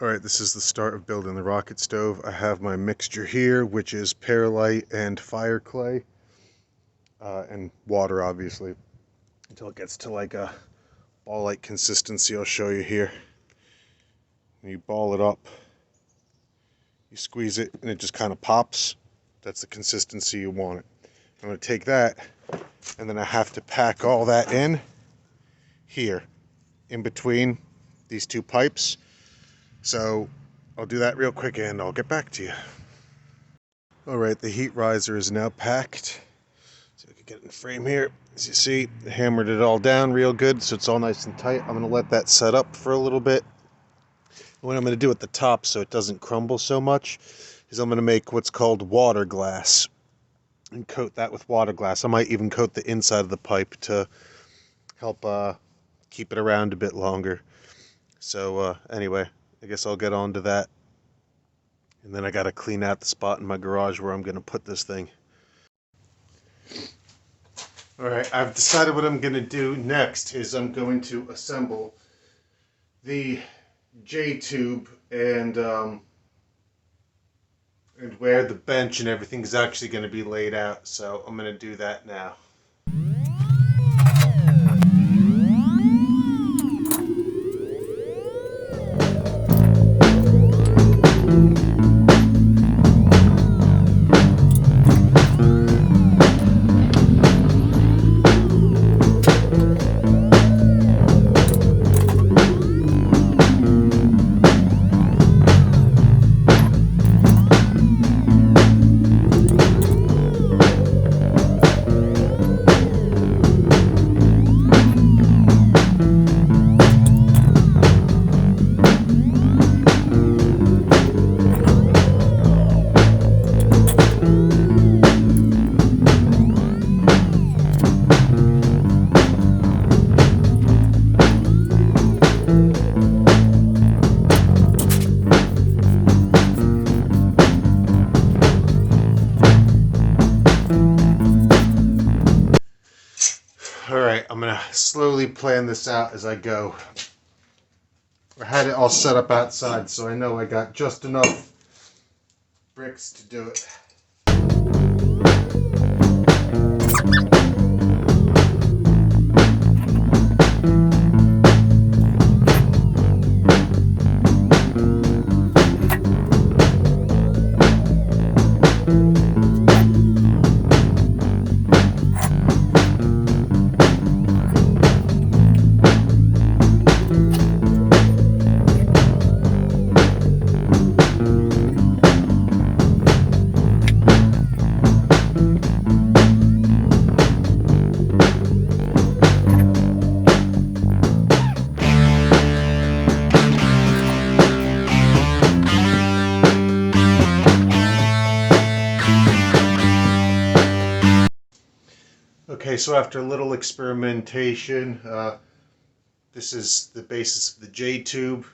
Alright, this is the start of building the rocket stove. I have my mixture here, which is perlite and fire clay, and water, obviously, until it gets to like a ball-like consistency. I'll show you here. When you ball it up, you squeeze it, and it just kind of pops. That's the consistency you want it. I'm going to take that, and then I have to pack all that in here, in between these two pipes. So I'll do that real quick and I'll get back to you. Alright, the heat riser is now packed. So I can get it in frame here. As you see, I hammered it all down real good so it's all nice and tight. I'm going to let that set up for a little bit. What I'm going to do at the top so it doesn't crumble so much is I'm going to make what's called water glass and coat that with water glass. I might even coat the inside of the pipe to help keep it around a bit longer. So anyway, I guess I'll get on to that. And then I gotta clean out the spot in my garage where I'm gonna put this thing. Alright, I've decided what I'm gonna do next is I'm going to assemble the J-tube and where the bench and everything is actually gonna be laid out. So I'm gonna do that now. Alright, I'm going to slowly plan this out as I go. I had it all set up outside, so I know I got just enough bricks to do it. Okay, so after a little experimentation, this is the basis of the J-tube.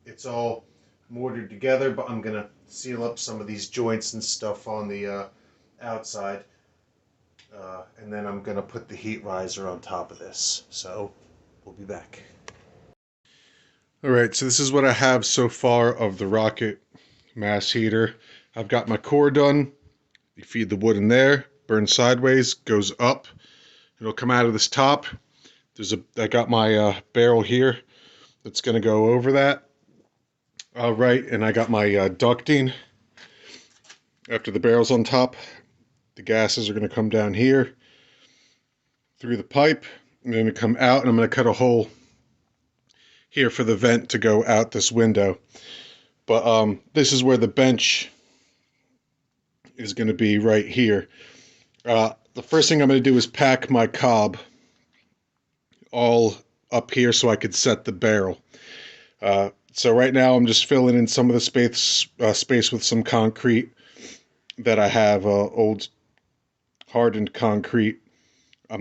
It's all mortared together, but I'm going to seal up some of these joints and stuff on the outside. And then I'm going to put the heat riser on top of this. So, we'll be back. Alright, so this is what I have so far of the rocket mass heater. I've got my core done. You feed the wood in there, burns sideways, goes up. It'll come out of this top. I got my barrel here that's going to go over that. Right, and I got my ducting. After the barrel's on top, the gases are going to come down here through the pipe. I'm going to come out, and I'm going to cut a hole here for the vent to go out this window. But this is where the bench is going to be, right here. The first thing I'm going to do is pack my cob all up here so I could set the barrel. So right now I'm just filling in some of the space with some concrete that I have, old hardened concrete. I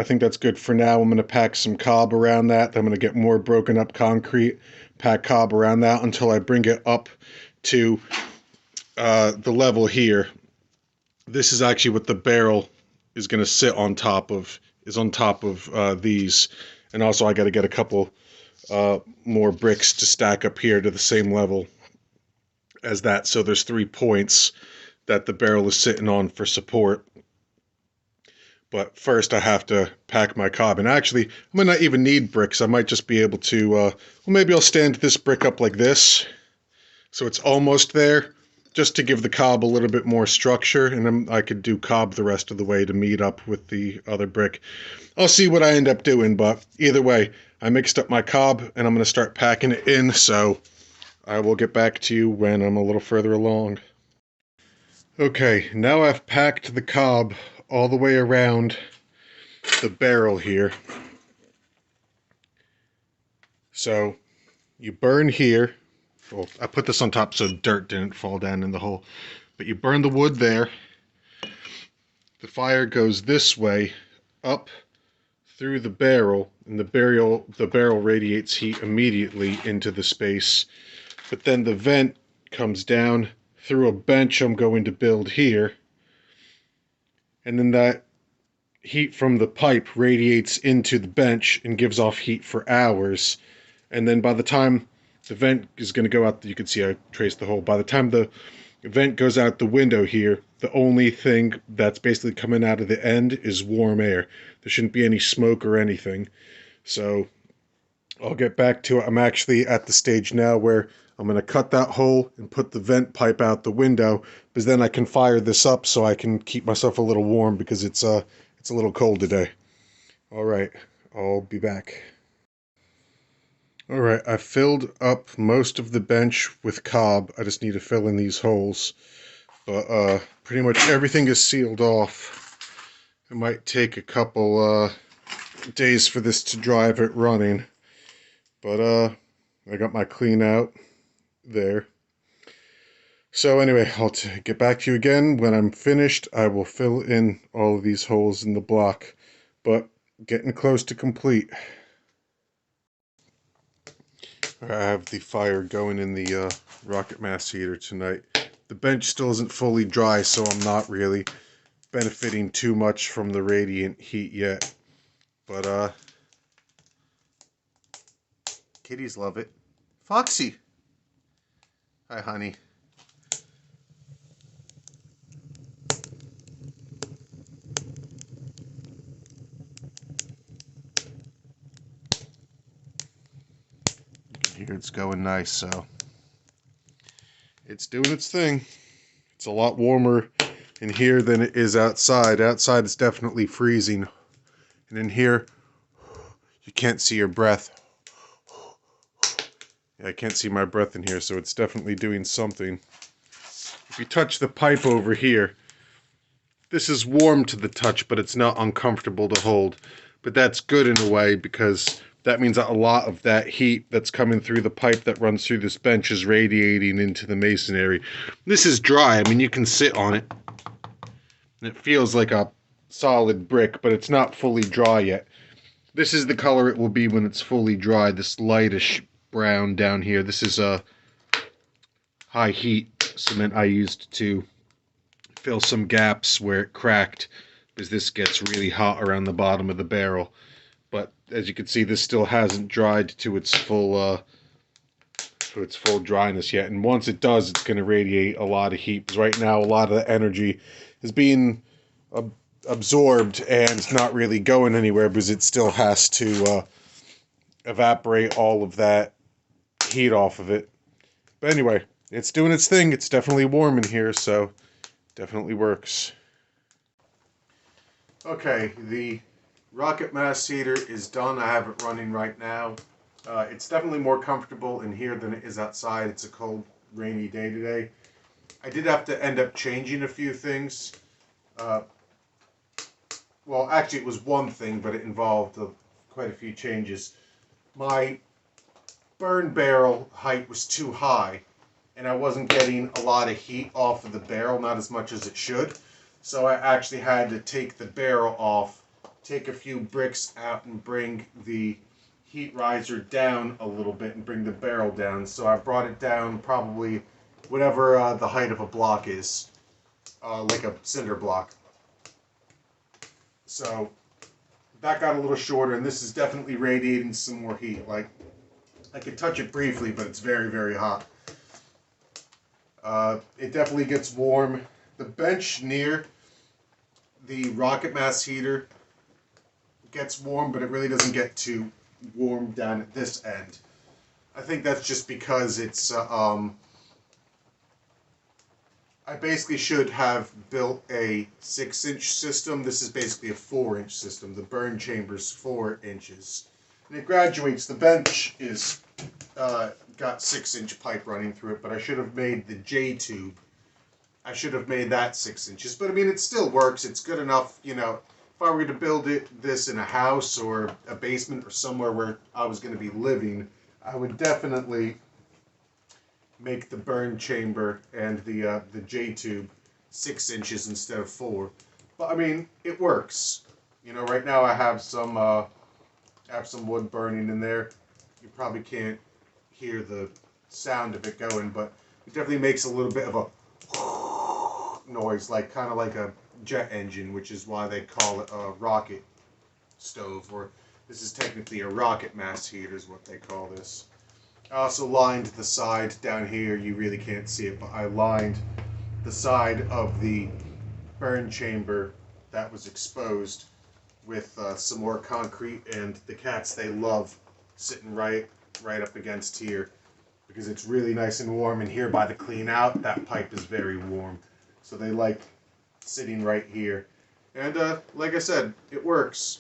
think that's good for now. I'm gonna pack some cob around that. I'm gonna get more broken up concrete, pack cob around that until I bring it up to the level here. This is actually what the barrel is going to sit on top of, these. And also I got to get a couple more bricks to stack up here to the same level as that. So there's 3 points that the barrel is sitting on for support. But first I have to pack my cob. And actually, I might not even need bricks. I might just be able to, well, maybe I'll stand this brick up like this, so it's almost there, just to give the cob a little bit more structure, and then I could do cob the rest of the way to meet up with the other brick. I'll see what I end up doing, but either way, I mixed up my cob, and I'm going to start packing it in, so I will get back to you when I'm a little further along. Okay, now I've packed the cob all the way around the barrel here. So you burn here. Well, I put this on top so dirt didn't fall down in the hole. But you burn the wood there. The fire goes this way up through the barrel, and the barrel radiates heat immediately into the space. But then the vent comes down through a bench I'm going to build here, and then that heat from the pipe radiates into the bench and gives off heat for hours. And then by the time the vent is going to go out, you can see I traced the hole. By the time the vent goes out the window here, the only thing that's basically coming out of the end is warm air. There shouldn't be any smoke or anything. So I'll get back to it. I'm actually at the stage now where I'm going to cut that hole and put the vent pipe out the window, because then I can fire this up so I can keep myself a little warm, because it's a little cold today. All right, I'll be back. All right, I've filled up most of the bench with cob. I just need to fill in these holes. But pretty much everything is sealed off. It might take a couple days for this to dry if it's running. But I got my clean out there. So anyway, I'll get back to you again. When I'm finished, I will fill in all of these holes in the block. But getting close to complete. I have the fire going in the rocket mass heater tonight. The bench still isn't fully dry, so I'm not really benefiting too much from the radiant heat yet. But kitties love it. Foxy! Hi, honey. Here it's going nice, so it's doing its thing. It's a lot warmer in here than it is outside. Outside it's definitely freezing, and in here you can't see your breath. I can't see my breath in here, so it's definitely doing something. If you touch the pipe over here, this is warm to the touch, but it's not uncomfortable to hold. But that's good in a way, because that means that a lot of that heat that's coming through the pipe that runs through this bench is radiating into the masonry. This is dry. I mean, you can sit on it, and it feels like a solid brick, but it's not fully dry yet. This is the color it will be when it's fully dry, this lightish brown down here. This is a high heat cement I used to fill some gaps where it cracked, because this gets really hot around the bottom of the barrel. But as you can see, this still hasn't dried to its full dryness yet. And once it does, it's going to radiate a lot of heat, because right now a lot of the energy is being absorbed and not really going anywhere, because it still has to evaporate all of that heat off of it. But anyway, it's doing its thing. It's definitely warm in here, so definitely works. Okay, the rocket mass heater is done. I have it running right now. It's definitely more comfortable in here than it is outside. It's a cold, rainy day today. I did have to end up changing a few things. Well, actually it was one thing, but it involved quite a few changes. My burn barrel height was too high, and I wasn't getting a lot of heat off of the barrel, not as much as it should. So I actually had to take the barrel off, take a few bricks out, and bring the heat riser down a little bit and bring the barrel down. So I brought it down probably whatever the height of a block is, like a cinder block. So that got a little shorter, and this is definitely radiating some more heat. Like, I could touch it briefly, but it's very, very hot. It definitely gets warm. The bench near the rocket mass heater gets warm, but it really doesn't get too warm down at this end. I think that's just because it's I basically should have built a 6-inch system. This is basically a 4-inch system. The burn chamber's 4 inches. And it graduates. The bench is got 6-inch pipe running through it, but I should have made the J tube. I should have made that 6 inches. But I mean, it still works. It's good enough, you know. If I were to build this in a house or a basement or somewhere where I was going to be living, I would definitely make the burn chamber and the J tube 6 inches instead of 4. But I mean, it works. You know, right now I have some wood burning in there. You probably can't hear the sound of it going, but it definitely makes a little bit of a noise, like kind of like a jet engine, which is why they call it a rocket stove, or this is technically a rocket mass heater is what they call this. I also lined the side down here. You really can't see it, but I lined the side of the burn chamber that was exposed with some more concrete, and the cats, they love sitting right up against here because it's really nice and warm, and here by the clean out, that pipe is very warm. So they like sitting right here. And like I said, it works.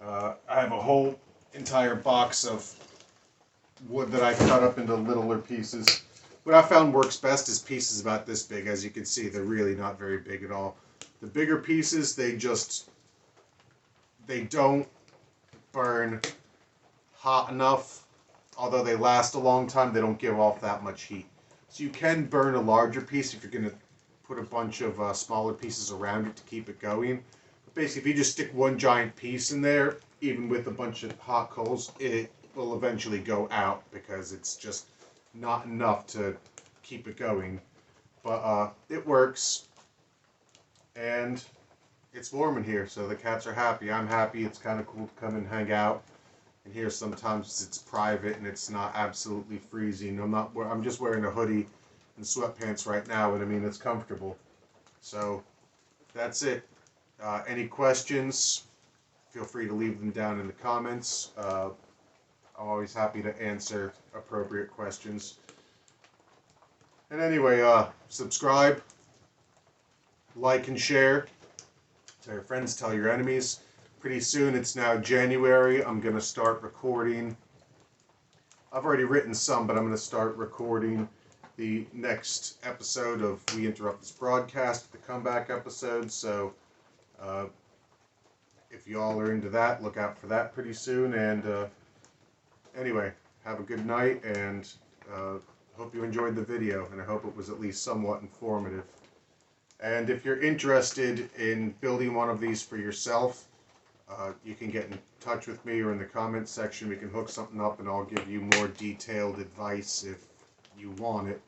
I have a whole entire box of wood that I cut up into littler pieces. What I found works best is pieces about this big. As you can see, they're really not very big at all. The bigger pieces, they don't burn hot enough. Although they last a long time, they don't give off that much heat. So you can burn a larger piece if you're going to put a bunch of smaller pieces around it to keep it going. But basically, if you just stick one giant piece in there, even with a bunch of hot coals, it will eventually go out because it's just not enough to keep it going. But it works, and it's warm in here, so the cats are happy. I'm happy. It's kind of cool to come and hang out. And here sometimes it's private and it's not absolutely freezing. I'm just wearing a hoodie and sweatpants right now, and I mean, it's comfortable. So that's it. Any questions? Feel free to leave them down in the comments. I'm always happy to answer appropriate questions. And anyway, subscribe, like, and share. Tell your friends, tell your enemies. Pretty soon, it's now January, I'm going to start recording. I've already written some, but I'm going to start recording the next episode of We Interrupt This Broadcast, the comeback episode. So if you all are into that, look out for that pretty soon. And anyway, have a good night, and hope you enjoyed the video, and I hope it was at least somewhat informative. And if you're interested in building one of these for yourself, you can get in touch with me or in the comments section. We can hook something up, and I'll give you more detailed advice if you want it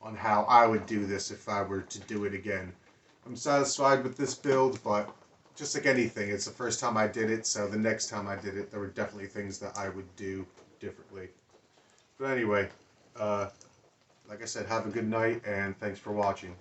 on how I would do this if I were to do it again. I'm satisfied with this build, but just like anything, it's the first time I did it, so the next time I did it, there were definitely things that I would do differently. But anyway, like I said, have a good night, and thanks for watching.